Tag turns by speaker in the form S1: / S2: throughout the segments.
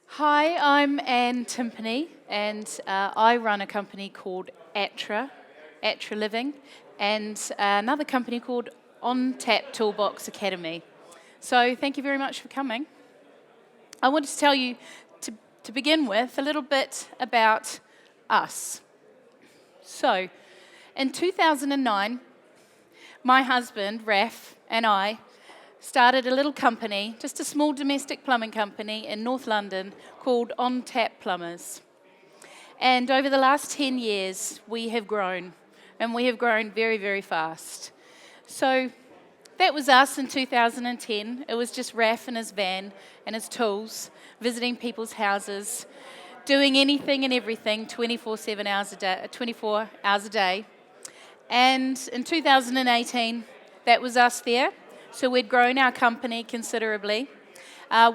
S1: Hi, I'm Anne Timpany, and I run a company called ATRA Living, and another company called Toolbox Academy. So thank you very much for coming. I wanted to tell you, to begin with, a little bit about us. So, in 2009, my husband, Raf, and I started a little company, just a small domestic plumbing company in North London called On Tap Plumbers. And over the last 10 years, we have grown, and we have grown very, very fast. So that was us in 2010. It was just Raf and his van and his tools, visiting people's houses, doing anything and everything 24 hours a day. And in 2018, that was us there. So we'd grown our company considerably.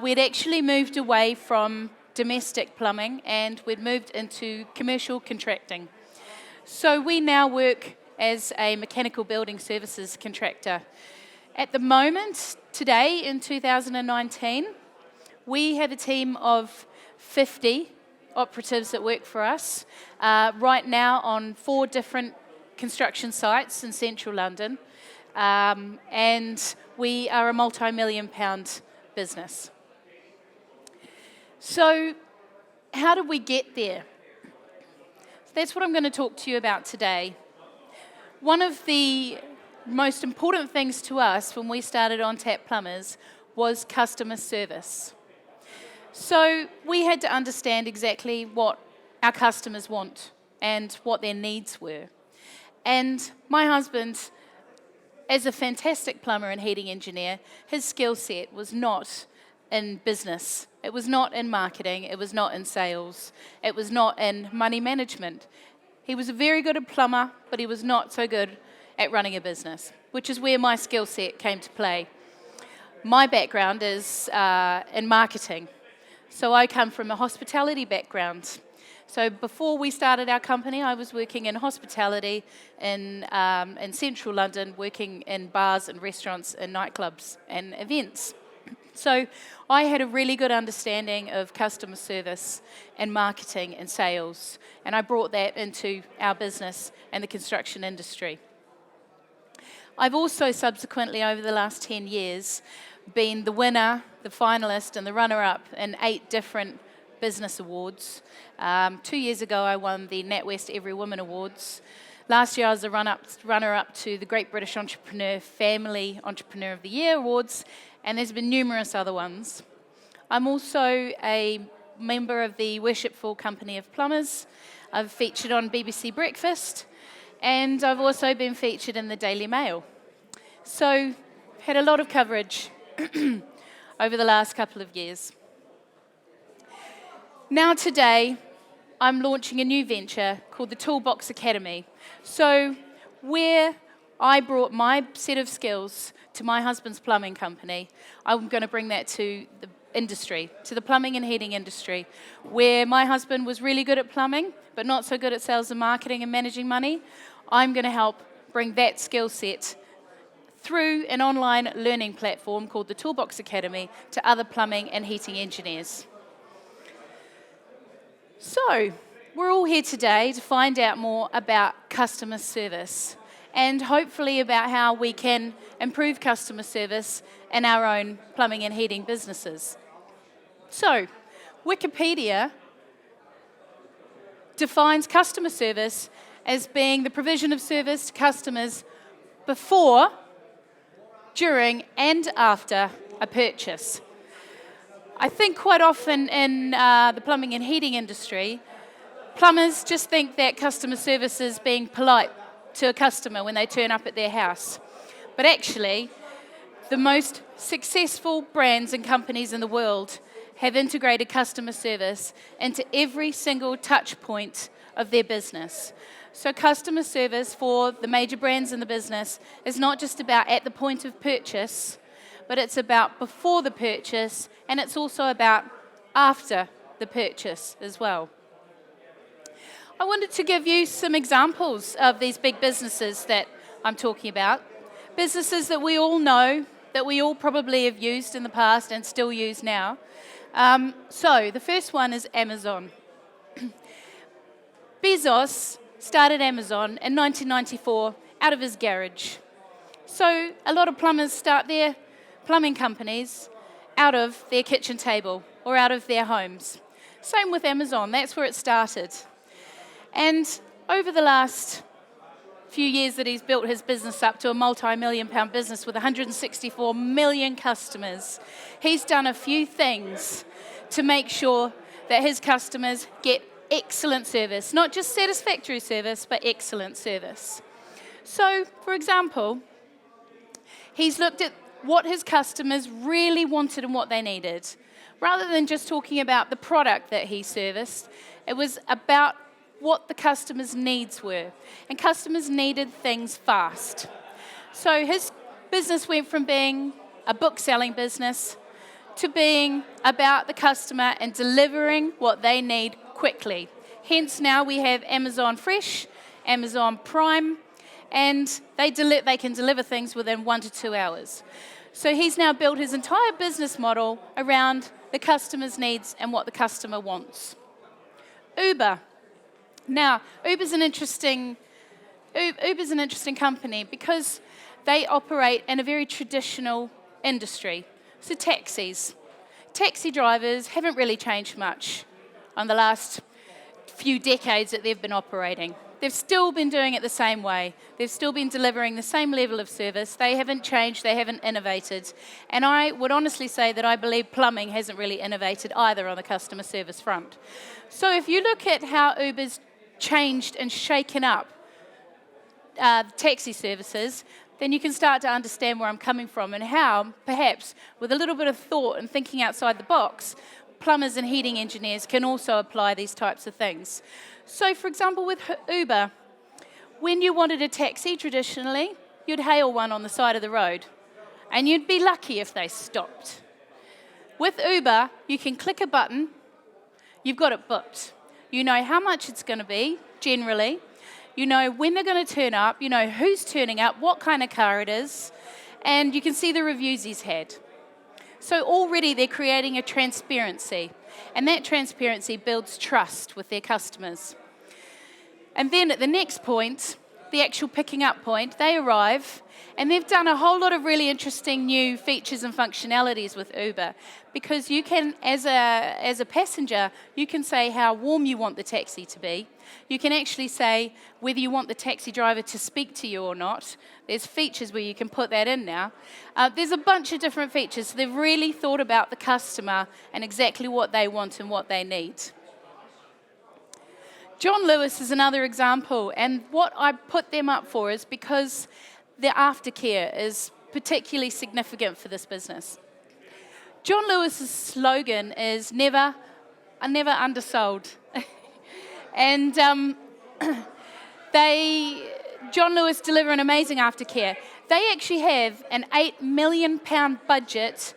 S1: We'd actually moved away from domestic plumbing and we'd moved into commercial contracting. So we now work as a mechanical building services contractor. At the moment, today in 2019, we have a team of 50 operatives that work for us right now on 4 different construction sites in central London. And we are a multi-million-pound business. So, how did we get there? So that's what I'm going to talk to you about today. One of the most important things to us when we started On Tap Plumbers was customer service. So, we had to understand exactly what our customers want and what their needs were. And my husband, as a fantastic plumber and heating engineer, his skill set was not in business. It was not in marketing. It was not in sales. It was not in money management. He was a very good plumber, but he was not so good at running a business, which is where my skill set came to play. My background is in marketing. So I come from a hospitality background. So before we started our company, I was working in hospitality in central London, working in bars and restaurants and nightclubs and events. So I had a really good understanding of customer service and marketing and sales, and I brought that into our business and the construction industry. I've also subsequently, over the last 10 years, been the winner, the finalist, and the runner-up in 8 different business awards. 2 years ago, I won the NatWest Every Woman Awards. Last year, I was the runner-up to the Great British Entrepreneur Family Entrepreneur of the Year Awards, and there's been numerous other ones. I'm also a member of the Worshipful Company of Plumbers. I've featured on BBC Breakfast, and I've also been featured in the Daily Mail. So, had a lot of coverage over the last couple of years. Now today, I'm launching a new venture called the Toolbox Academy. So where I brought my set of skills to my husband's plumbing company, I'm going to bring that to the industry, to the plumbing and heating industry, where my husband was really good at plumbing, but not so good at sales and marketing and managing money. I'm going to help bring that skill set through an online learning platform called the Toolbox Academy to other plumbing and heating engineers. So, we're all here today to find out more about customer service and hopefully about how we can improve customer service in our own plumbing and heating businesses. So, Wikipedia defines customer service as being the provision of service to customers before, during, and after a purchase. I think quite often in the plumbing and heating industry, plumbers just think that customer service is being polite to a customer when they turn up at their house. But actually, the most successful brands and companies in the world have integrated customer service into every single touch point of their business. So customer service for the major brands in the business is not just about at the point of purchase, but it's about before the purchase, and it's also about after the purchase as well. I wanted to give you some examples of these big businesses that I'm talking about. Businesses that we all know, that we all probably have used in the past and still use now. So the first one is Amazon. Bezos started Amazon in 1994 out of his garage. So a lot of plumbers start their plumbing companies out of their kitchen table or out of their homes. Same with Amazon, that's where it started. And over the last few years that he's built his business up to a multi-million-pound business with 164 million customers, he's done a few things to make sure that his customers get excellent service, not just satisfactory service, but excellent service. So, for example, he's looked at what his customers really wanted and what they needed. Rather than just talking about the product that he serviced, it was about what the customers' needs were. And customers needed things fast. So his business went from being a book-selling business to being about the customer and delivering what they need quickly. Hence now we have Amazon Fresh, Amazon Prime, and they can deliver things within 1 to 2 hours. So he's now built his entire business model around the customer's needs and what the customer wants. Uber. Now, Uber's an interesting company because they operate in a very traditional industry. So taxis. Taxi drivers haven't really changed much on the last few decades that they've been operating. They've still been doing it the same way. They've still been delivering the same level of service. They haven't changed, they haven't innovated. And I would honestly say that I believe plumbing hasn't really innovated either on the customer service front. So if you look at how Uber's changed and shaken up taxi services, then you can start to understand where I'm coming from and how, perhaps, with a little bit of thought and thinking outside the box, plumbers and heating engineers can also apply these types of things. So, for example, with Uber, when you wanted a taxi traditionally, you'd hail one on the side of the road, and you'd be lucky if they stopped. With Uber, you can click a button, you've got it booked. You know how much it's going to be, generally. You know when they're going to turn up, you know who's turning up, what kind of car it is, and you can see the reviews he's had. So already they're creating a transparency, and that transparency builds trust with their customers. And then at the next point, the actual picking up point, they arrive, and they've done a whole lot of really interesting new features and functionalities with Uber, because you can, as a passenger, you can say how warm you want the taxi to be. You can actually say whether you want the taxi driver to speak to you or not. There's features where you can put that in now. There's a bunch of different features. So they've really thought about the customer and exactly what they want and what they need. John Lewis is another example, and what I put them up for is because their aftercare is particularly significant for this business. John Lewis's slogan is never undersold. And John Lewis deliver an amazing aftercare. They actually have an £8 million budget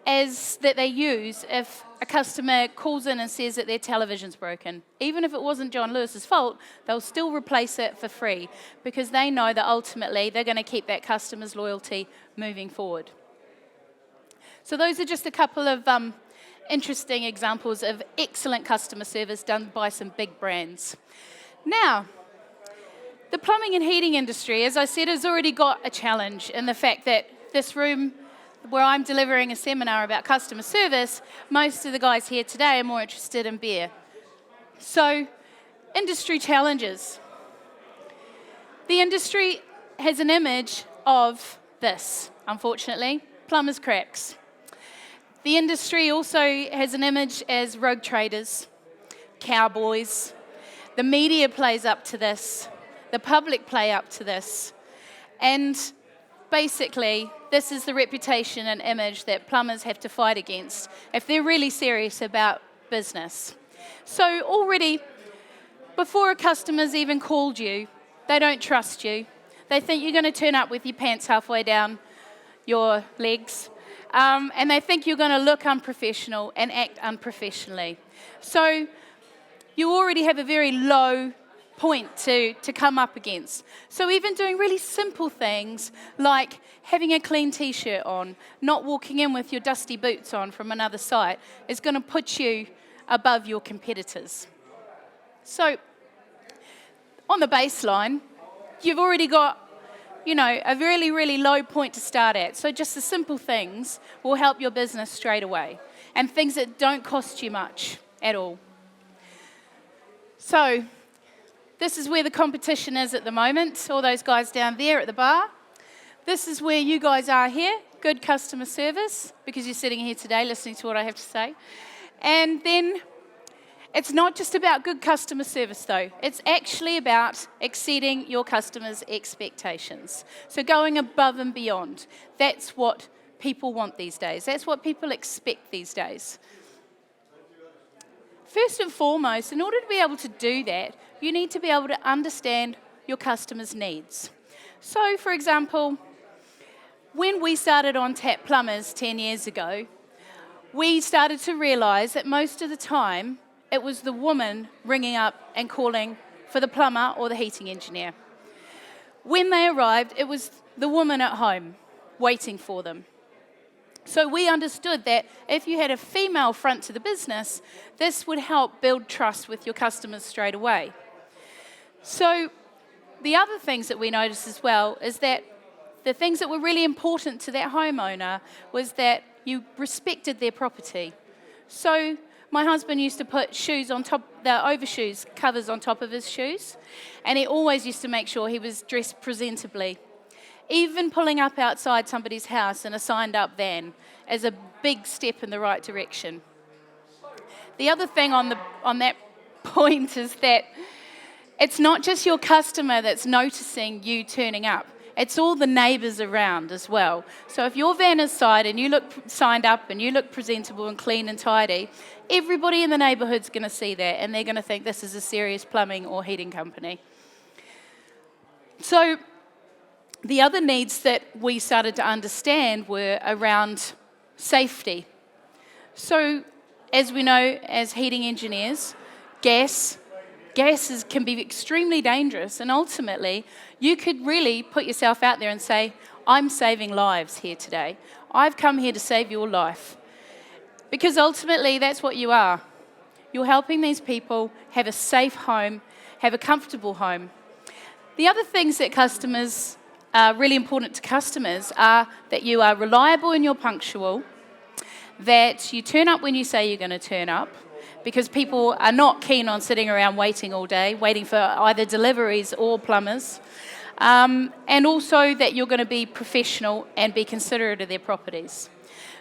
S1: that they use if a customer calls in and says that their television's broken. Even if it wasn't John Lewis's fault, they'll still replace it for free because they know that ultimately they're going to keep that customer's loyalty moving forward. So those are just a couple of interesting examples of excellent customer service done by some big brands. Now, the plumbing and heating industry, as I said, has already got a challenge in the fact that this room where I'm delivering a seminar about customer service, most of the guys here today are more interested in beer. So, industry challenges. The industry has an image of this, unfortunately, plumbers' cracks. The industry also has an image as rogue traders, cowboys. The media plays up to this. The public play up to this. And basically, this is the reputation and image that plumbers have to fight against if they're really serious about business. So already, before a customer's even called you, they don't trust you. They think you're going to turn up with your pants halfway down your legs. And they think you're going to look unprofessional and act unprofessionally. So you already have a very low point to come up against. So even doing really simple things like having a clean t-shirt on, not walking in with your dusty boots on from another site is going to put you above your competitors. So on the baseline, you've already got, a really, really low point to start at. So just the simple things will help your business straight away, and things that don't cost you much at all. So this is where the competition is at the moment, all those guys down there at the bar. This is where you guys are here, good customer service, because you're sitting here today listening to what I have to say. And then it's not just about good customer service, though. It's actually about exceeding your customers' expectations. So going above and beyond. That's what people want these days. That's what people expect these days. First and foremost, in order to be able to do that, you need to be able to understand your customers' needs. So, for example, when we started on Tap Plumbers 10 years ago, we started to realise that most of the time, it was the woman ringing up and calling for the plumber or the heating engineer. When they arrived, it was the woman at home waiting for them. So we understood that if you had a female front to the business, this would help build trust with your customers straight away. So the other things that we noticed as well is that the things that were really important to that homeowner was that you respected their property. So my husband used to put shoes on top, the overshoes covers on top of his shoes, and he always used to make sure he was dressed presentably. Even pulling up outside somebody's house in a signed up van is a big step in the right direction. The other thing on that point is that it's not just your customer that's noticing you turning up. It's all the neighbours around as well. So if your van is signed and you look signed up and you look presentable and clean and tidy, everybody in the neighbourhood's going to see that, and they're going to think this is a serious plumbing or heating company. So the other needs that we started to understand were around safety. So as we know, as heating engineers, gases can be extremely dangerous, and ultimately you could really put yourself out there and say, I'm saving lives here today. I've come here to save your life. Because ultimately that's what you are. You're helping these people have a safe home, have a comfortable home. The other things that customers are really important to customers are that you are reliable and you're punctual, that you turn up when you say you're going to turn up, because people are not keen on sitting around waiting all day, waiting for either deliveries or plumbers, and also that you're going to be professional and be considerate of their properties.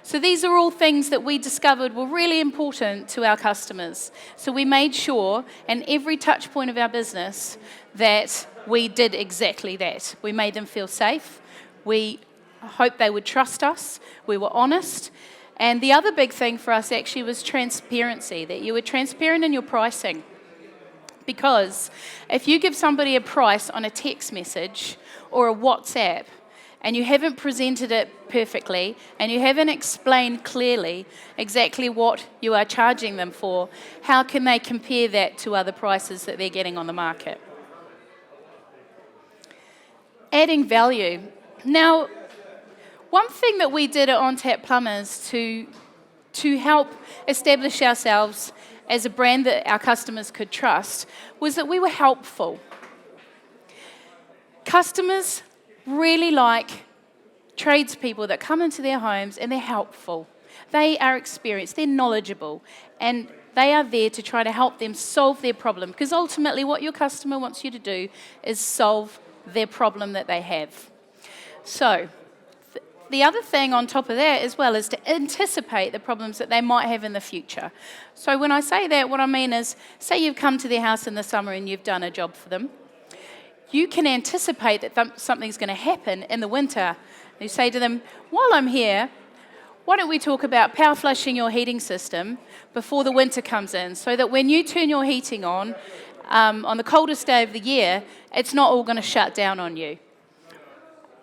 S1: So these are all things that we discovered were really important to our customers. So we made sure in every touch point of our business that we did exactly that. We made them feel safe. We hoped they would trust us. We were honest. And the other big thing for us actually was transparency, that you were transparent in your pricing. Because if you give somebody a price on a text message or a WhatsApp and you haven't presented it perfectly and you haven't explained clearly exactly what you are charging them for, how can they compare that to other prices that they're getting on the market? Adding value. Now, one thing that we did at On Tap Plumbers to help establish ourselves as a brand that our customers could trust was that we were helpful. Customers really like tradespeople that come into their homes and they're helpful. They are experienced, they're knowledgeable, and they are there to try to help them solve their problem, because ultimately what your customer wants you to do is solve their problem that they have. So the other thing on top of that as well is to anticipate the problems that they might have in the future. So when I say that, what I mean is, say you've come to their house in the summer and you've done a job for them. You can anticipate that something's going to happen in the winter. You say to them, while I'm here, why don't we talk about power flushing your heating system before the winter comes in, so that when you turn your heating on the coldest day of the year, it's not all going to shut down on you.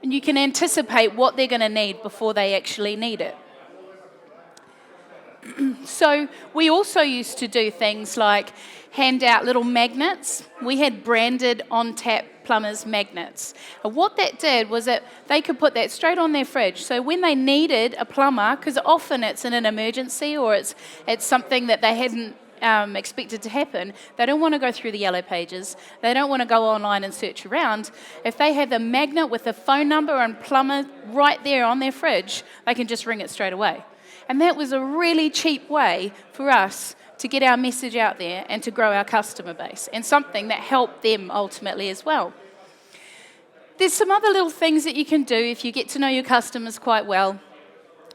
S1: And you can anticipate what they're going to need before they actually need it. So we also used to do things like hand out little magnets. We had branded on-tap plumbers magnets. And what that did was that they could put that straight on their fridge. So when they needed a plumber, because often it's in an emergency or it's something that they hadn't expected to happen, they don't want to go through the yellow pages. They don't want to go online and search around. If they have the magnet with the phone number and plumber right there on their fridge, they can just ring it straight away. And that was a really cheap way for us to get our message out there and to grow our customer base, and something that helped them ultimately as well. There's some other little things that you can do if you get to know your customers quite well.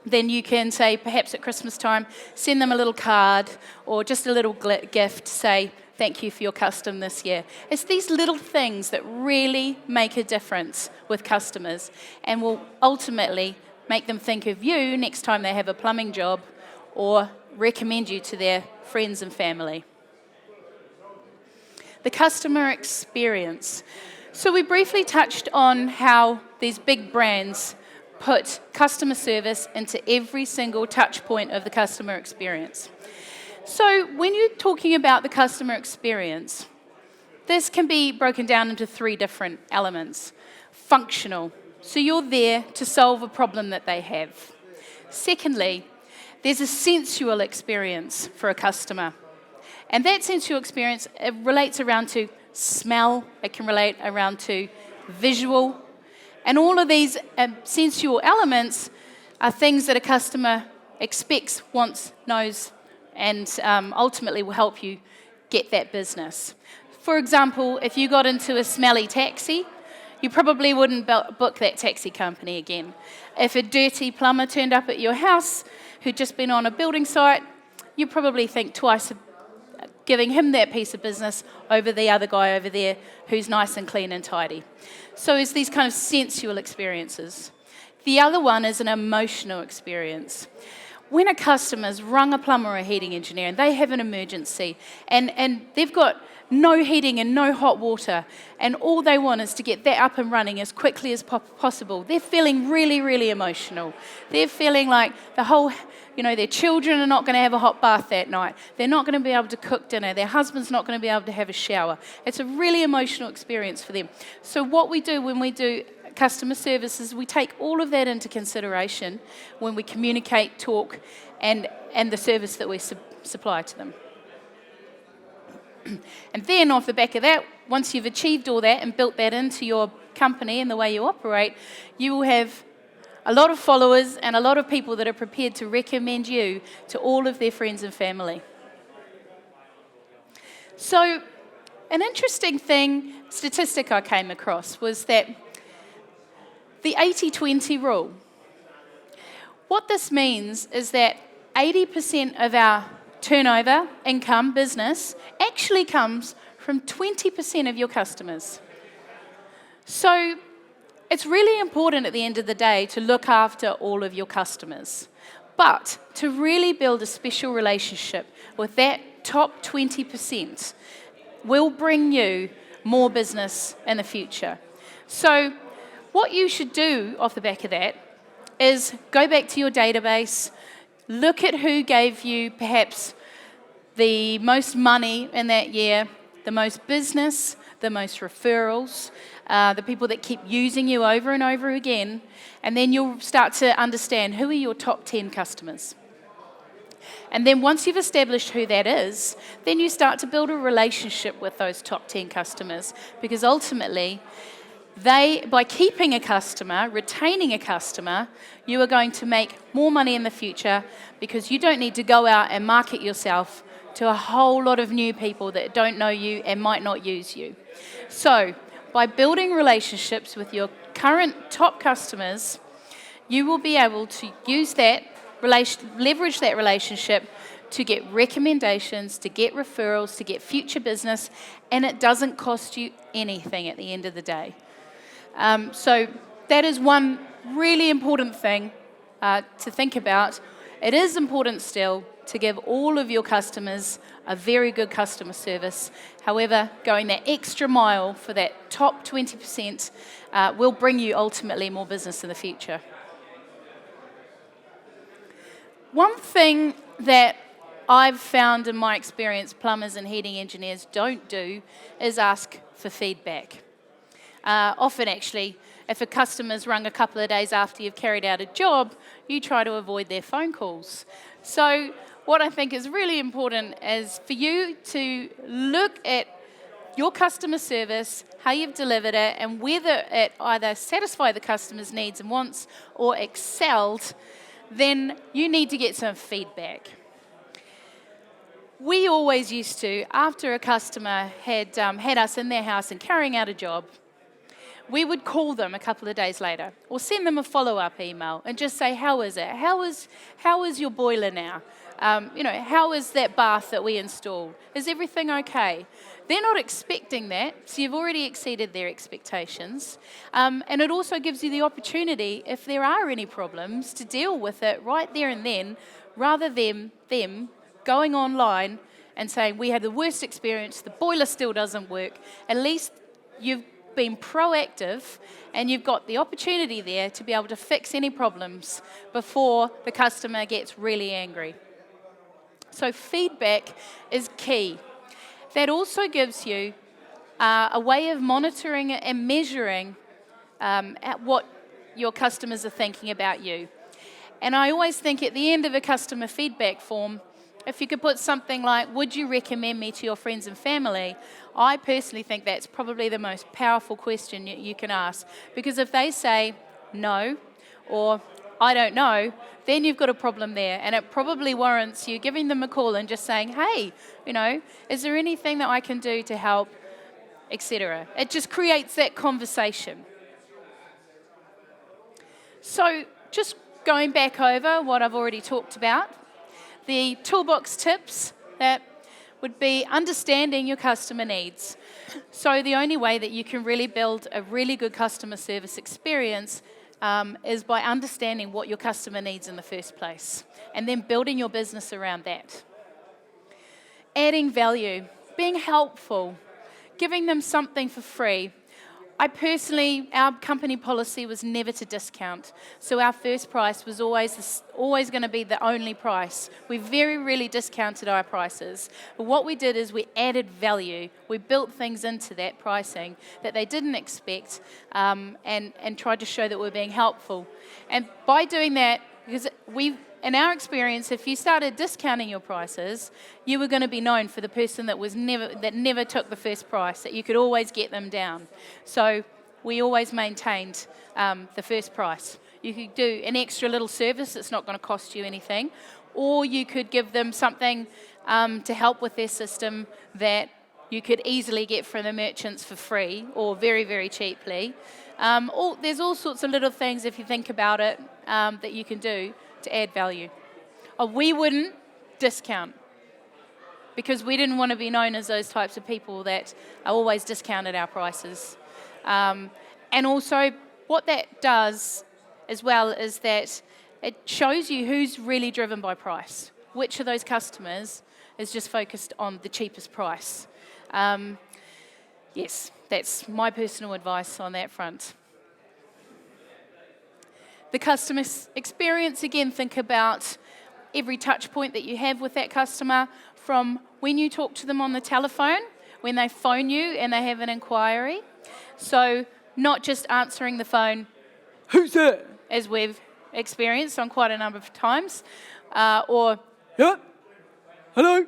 S1: Then you can say, perhaps at Christmas time, send them a little card or just a little gift to say, thank you for your custom this year. It's these little things that really make a difference with customers and will ultimately make them think of you next time they have a plumbing job or recommend you to their friends and family. The customer experience. So we briefly touched on how these big brands put customer service into every single touch point of the customer experience. So when you're talking about the customer experience, this can be broken down into 3 different elements. Functional, so you're there to solve a problem that they have. Secondly, there's a sensual experience for a customer. And that sensual experience, it relates around to smell, it can relate around to visual. And all of these sensual elements are things that a customer expects, wants, knows, and ultimately will help you get that business. For example, if you got into a smelly taxi, you probably wouldn't book that taxi company again. If a dirty plumber turned up at your house who'd just been on a building site, you probably think twice of giving him that piece of business over the other guy over there who's nice and clean and tidy. So it's these kind of sensual experiences. The other one is an emotional experience. When a customer's rung a plumber or a heating engineer and they have an emergency and they've got no heating and no hot water, and all they want is to get that up and running as quickly as possible, they're feeling really, really emotional. They're feeling like their children are not going to have a hot bath that night. They're not going to be able to cook dinner. Their husband's not going to be able to have a shower. It's a really emotional experience for them. So what we do when we do customer service is we take all of that into consideration when we communicate, talk, and the service that we supply to them. And then off the back of that, once you've achieved all that and built that into your company and the way you operate, you will have a lot of followers and a lot of people that are prepared to recommend you to all of their friends and family. So an interesting statistic I came across was that the 80-20 rule. What this means is that 80% of our turnover, income, business, actually comes from 20% of your customers. So it's really important at the end of the day to look after all of your customers, but to really build a special relationship with that top 20% will bring you more business in the future. So what you should do off the back of that is go back to your database, look at who gave you perhaps the most money in that year, the most business, the most referrals, the people that keep using you over and over again, and then you'll start to understand who are your top 10 customers. And then once you've established who that is, then you start to build a relationship with those top 10 customers, because ultimately, by keeping a customer, retaining a customer, you are going to make more money in the future because you don't need to go out and market yourself to a whole lot of new people that don't know you and might not use you. So, by building relationships with your current top customers, you will be able to use that, leverage that relationship to get recommendations, to get referrals, to get future business, and it doesn't cost you anything at the end of the day. So that is one really important thing to think about. It is important still to give all of your customers a very good customer service. However, going that extra mile for that top 20% will bring you ultimately more business in the future. One thing that I've found in my experience plumbers and heating engineers don't do is ask for feedback. Often actually, if a customer's rung a couple of days after you've carried out a job, you try to avoid their phone calls. So what I think is really important is for you to look at your customer service, how you've delivered it, and whether it either satisfied the customer's needs and wants or excelled, then you need to get some feedback. We always used to, after a customer had us in their house and carrying out a job, we would call them a couple of days later or send them a follow-up email and just say, how is it? How is your boiler now? How is that bath that we installed? Is everything okay? They're not expecting that, so you've already exceeded their expectations. And it also gives you the opportunity, if there are any problems, to deal with it right there and then, rather than them going online and saying, we had the worst experience, the boiler still doesn't work. At least you've been proactive and you've got the opportunity there to be able to fix any problems before the customer gets really angry. So feedback is key. That also gives you a way of monitoring and measuring at what your customers are thinking about you. And I always think at the end of a customer feedback form, if you could put something like, would you recommend me to your friends and family? I personally think that's probably the most powerful question you can ask. Because if they say no, or I don't know, then you've got a problem there. And it probably warrants you giving them a call and just saying, hey, is there anything that I can do to help, etc. It just creates that conversation. So just going back over what I've already talked about, the toolbox tips that would be understanding your customer needs. So the only way that you can really build a really good customer service experience is by understanding what your customer needs in the first place, and then building your business around that. Adding value, being helpful, giving them something for free. Our company policy was never to discount. So our first price was always going to be the only price. We very rarely discounted our prices. But what we did is we added value. We built things into that pricing that they didn't expect, and tried to show that we're being helpful. And by doing that, because in our experience, if you started discounting your prices, you were going to be known for the person that never took the first price, that you could always get them down. So we always maintained the first price. You could do an extra little service that's not going to cost you anything, or you could give them something to help with their system that you could easily get from the merchants for free or very, very cheaply. There's all sorts of little things, if you think about it, that you can do to add value. We wouldn't discount because we didn't want to be known as those types of people that always discounted our prices. And also what that does as well is that it shows you who's really driven by price. Which of those customers is just focused on the cheapest price. Yes, that's my personal advice on that front. The customer experience, again, think about every touch point that you have with that customer, from when you talk to them on the telephone, when they phone you and they have an inquiry. So not just answering the phone, who's that, as we've experienced on quite a number of times, or, yeah, hello.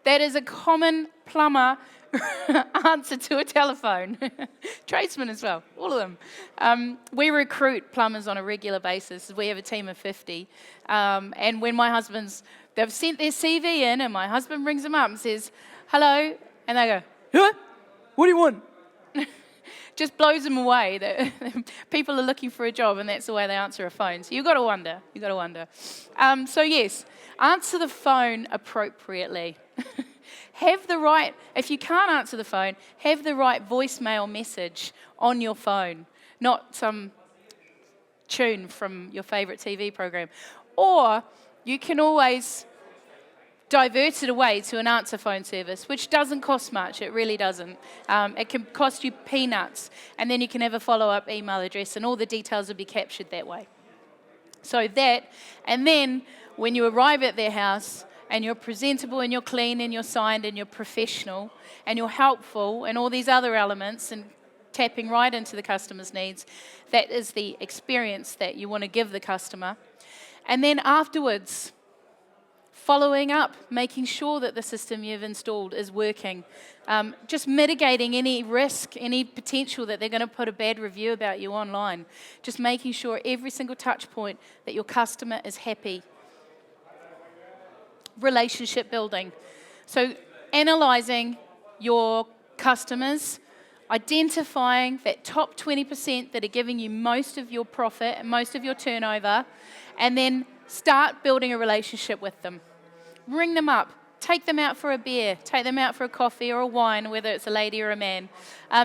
S1: That is a common plumber answer to a telephone. Tradesmen as well, all of them. We recruit plumbers on a regular basis. We have a team of 50. And when they've sent their CV in, and my husband brings them up and says, hello, and they go, yeah, what do you want? Just blows them away that people are looking for a job, and that's the way they answer a phone. So you've got to wonder. So yes, answer the phone appropriately. If you can't answer the phone, have the right voicemail message on your phone, not some tune from your favourite TV program. Or you can always divert it away to an answer phone service, which doesn't cost much. It really doesn't. It can cost you peanuts, and then you can have a follow-up email address, and all the details will be captured that way. So that, and then when you arrive at their house, and you're presentable and you're clean and you're signed and you're professional and you're helpful and all these other elements and tapping right into the customer's needs, that is the experience that you want to give the customer. And then afterwards, following up, making sure that the system you've installed is working, just mitigating any risk, any potential that they're going to put a bad review about you online, just making sure every single touch point that your customer is happy. Relationship building. So analysing your customers, identifying that top 20% that are giving you most of your profit and most of your turnover, and then start building a relationship with them. Ring them up, take them out for a beer, take them out for a coffee or a wine, whether it's a lady or a man.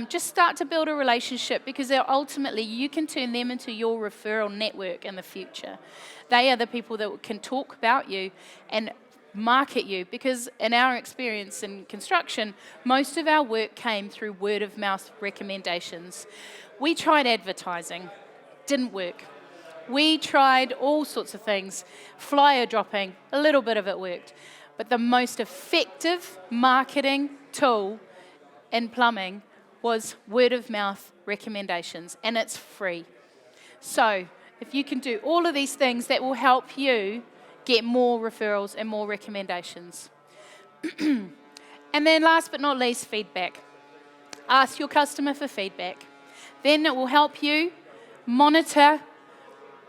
S1: Just start to build a relationship, because ultimately you can turn them into your referral network in the future. They are the people that can talk about you and market you, because in our experience in construction, most of our work came through word of mouth recommendations. We tried advertising, didn't work. We tried all sorts of things, flyer dropping, a little bit of it worked. But the most effective marketing tool in plumbing was word of mouth recommendations, and it's free. So if you can do all of these things, that will help you get more referrals and more recommendations. And then last but not least, feedback. Ask your customer for feedback. Then it will help you monitor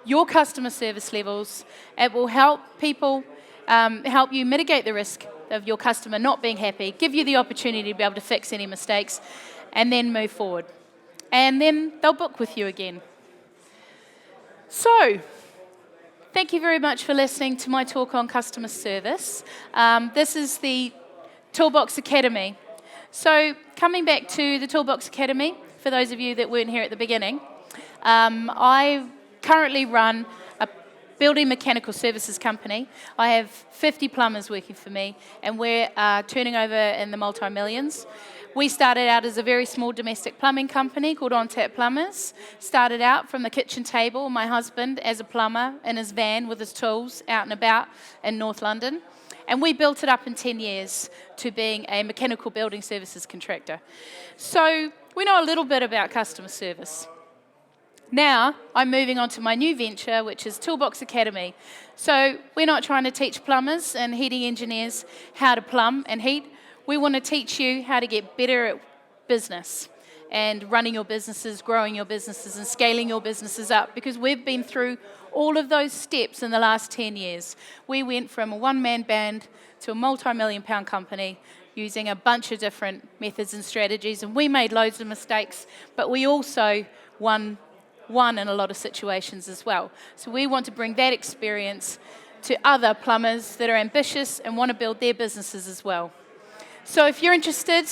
S1: your customer service levels. It will help people, help you mitigate the risk of your customer not being happy, give you the opportunity to be able to fix any mistakes, and then move forward. And then they'll book with you again. So, thank you very much for listening to my talk on customer service. This is the Toolbox Academy. So, coming back to the Toolbox Academy, for those of you that weren't here at the beginning, I currently run a building mechanical services company. I have 50 plumbers working for me, and we're turning over in the multi-millions. We started out as a very small domestic plumbing company called Untitled Plumbers. Started out from the kitchen table, my husband as a plumber in his van with his tools out and about in North London. And we built it up in 10 years to being a mechanical building services contractor. So we know a little bit about customer service. Now, I'm moving on to my new venture, which is Toolbox Academy. So we're not trying to teach plumbers and heating engineers how to plumb and heat. We want to teach you how to get better at business and running your businesses, growing your businesses, and scaling your businesses up, because we've been through all of those steps in the last 10 years. We went from a one-man band to a multi-million-pound company using a bunch of different methods and strategies, and we made loads of mistakes, but we also won in a lot of situations as well. So we want to bring that experience to other plumbers that are ambitious and want to build their businesses as well. So if you're interested,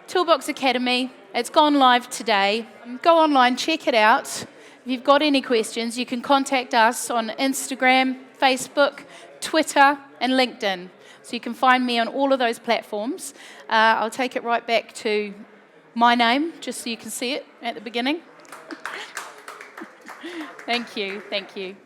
S1: Toolbox Academy, it's gone live today. Go online, check it out. If you've got any questions, you can contact us on Instagram, Facebook, Twitter, and LinkedIn. So you can find me on all of those platforms. I'll take it right back to my name, just so you can see it at the beginning. Thank you.